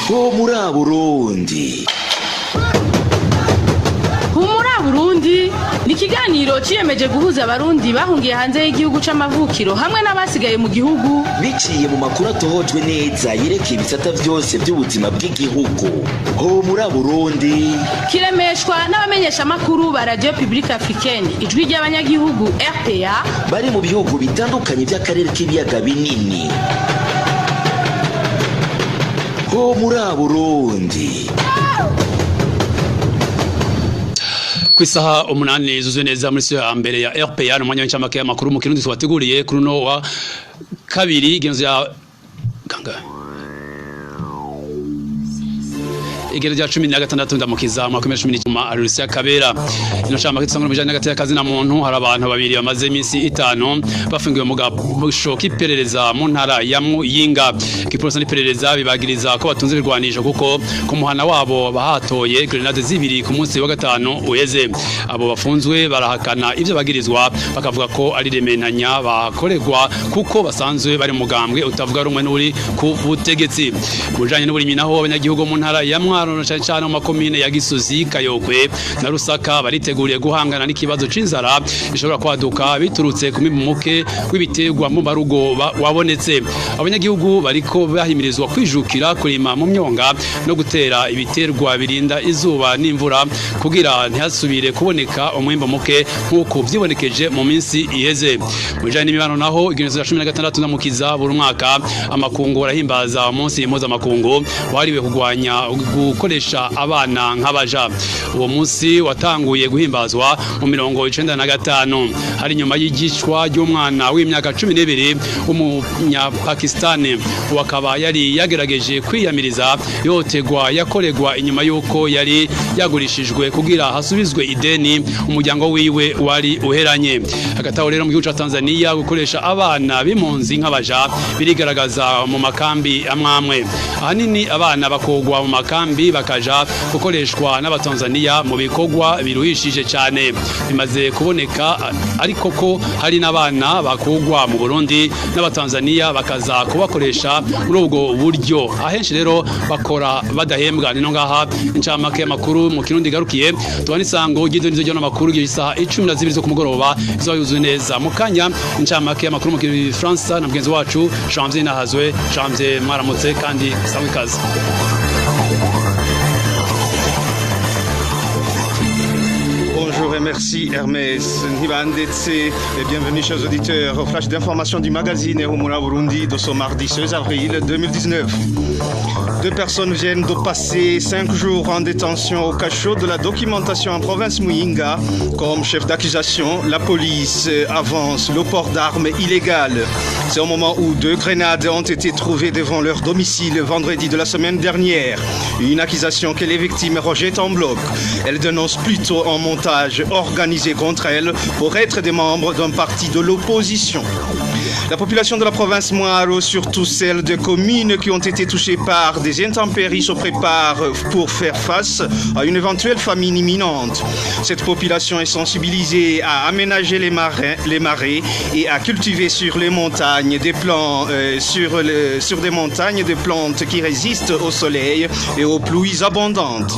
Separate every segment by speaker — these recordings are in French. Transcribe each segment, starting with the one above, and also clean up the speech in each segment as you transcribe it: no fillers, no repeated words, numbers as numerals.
Speaker 1: ho muri Burundi.
Speaker 2: Humura Burundi ni ikiganiro ciyemeje guhuza abarundi bahungiye hanze y'igihugu c'amavukiro hamwe n'abasigaye mu gihugu
Speaker 1: biciye mu makuru atohojwe neza yerekeye ibisata vyose by'ubuzima bw'igihugu. Ho muri Burundi
Speaker 2: kiremeshwa n'abamenyesha makuru ba Radio Publique Africaine ijwi ry'abanyagihugu RPA
Speaker 1: bari mu bihugu bitandukanye by'akarere k'ibiyaga binini. Ho muri Burundi.
Speaker 3: Kwisaha umunani zuzuye neza muri siyo ya mbere ya RPA n'umwanya w'incamake y'amakuru mu Kirundi tubateguriye kuri no wa kabiri genzo ya ganga igere rya 16 ndamukiza mu 2019 Arusia Kabera ino shamba kitsango bijanye n'agati y'akazi na muntu hari abantu babiri bamaze iminsi 5 bafungiwe mu gabusho kiperereza mu ntara ya Muyinga kipolisi n'iperereza bibagiriza ko batunze birwanisho kuko ku muhana wabo bahatoye grenade zibiri ku munsi wa gatano uheze abo bafunzwe barahakana ivyo bagirizwa bakavuga ko ari remenanya bakoregwa kuko basanzwe bari mugambwe utavuga rumwe n'uri ku butegetsi bujanye n'uburimi naho abanyagihugu mu ntara ya cyane mu makomine ya Gisozi Kayokwe na Rusaka bariteguriye guhangana n'ikibazo c'inzara bishobora kwaduka biturutse ku mibumuke w'ibiterwa mu barugo wabonetse abanyagihugu bariko bahimirizwa kwijukira kurima mu myonga no gutera ibiterwa birinda izuba n'imvura kugira ntihasubire kuboneka umwimbo muke nkuko vyibonekeje mu minsi iheze mujanye n'imibano naho igenezo ya 16 ndamukiza buri mwaka amakungu arahimbaza umunsi impoza makungu wariwe kugwanya gukoresha abana nk'abaja uwo munsi watanguye guhimbazwa mu 1995 hari nyuma y'igishwa ry'umwana w'imyaka 12 w'umunyapakistani wakaba yari yagerageje kwiyamiriza yotegwa yakoregwa inyuma yuko yari yagurishijwe kugira hasubizwe ideni umuryango wiwe wari uheranye hagataho rero mu gihugu ca Tanzania gukoresha abana b'impunzi nk'abaja birigaragaza mu makambi amwamwe ahanini abana bakogwa mu makambi bakaja gukoreshwa n'abatanzania mu bikorwa biruhishije cyane bimaze kuboneka ariko ko hari n'abana bakogwa mu Burundi n'abatanzania bakaza kubakoresha muri ubwo buryo ahenshi rero bakora badahembwa nino ngaha incamake y'amakuru mu Kirundi garukiye tubanisango gidonizo ryo n'amakuru gisaha 12 zo kumugoroba izayuzuye neza mukanya incamake y'amakuru mu France na mugenzi wacu Janvier Nahazwe Janvier mwaramutse kandi sawa ikaze.
Speaker 4: Bonjour et merci Hermès Ntibandetse et bienvenue chers auditeurs au flash d'information du magazine Humura Burundi de ce mardi 16 avril 2019. Deux personnes viennent de passer 5 jours en détention au cachot de la documentation en province Muyinga. Comme chef d'accusation, la police avance le port d'armes illégal. C'est au moment où 2 grenades ont été trouvées devant leur domicile vendredi de la semaine dernière. Une accusation que les victimes rejettent en bloc. Elles dénoncent plutôt un montage organisé contre elles pour être des membres d'un parti de l'opposition. La population de la province Mwaro, surtout celle de communes qui ont été touchées par des intempéries, se prépare pour faire face à une éventuelle famine imminente. Cette population est sensibilisée à aménager les marais et à cultiver sur les montagnes des plants, sur des montagnes des plantes qui résistent au soleil et aux pluies abondantes.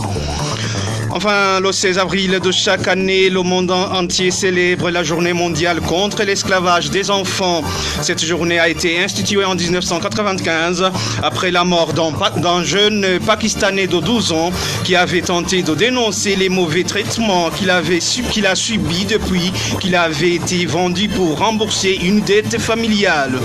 Speaker 4: Enfin, le 16 avril de chaque année, le monde entier célèbre la journée mondiale contre l'esclavage des enfants. Cette journée a été instituée en 1995 après la mort d'un jeune Pakistanais de 12 ans qui avait tenté de dénoncer les mauvais traitements qu'il a subis depuis qu'il avait été vendu pour rembourser une dette familiale.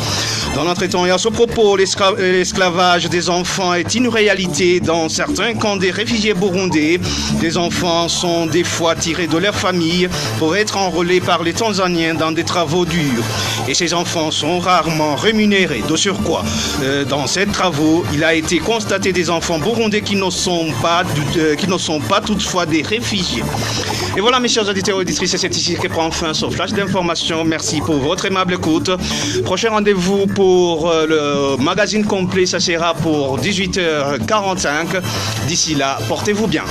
Speaker 4: Dans notre temps et à ce propos, l'esclavage des enfants est une réalité dans certains camps des réfugiés burundais. Les enfants sont des fois tirés de leur famille pour être enrôlés par les Tanzaniens dans des travaux durs. Et ces enfants sont rarement rémunérés. De surcroît, dans ces travaux, il a été constaté des enfants burundais qui ne sont pas toutefois des réfugiés. Et voilà mes chers auditeurs et auditrices, c'est ici que prend fin ce flash d'information. Merci pour votre aimable écoute. Prochain rendez-vous pour le magazine complet, ça sera pour 18h45. D'ici là, portez-vous bien.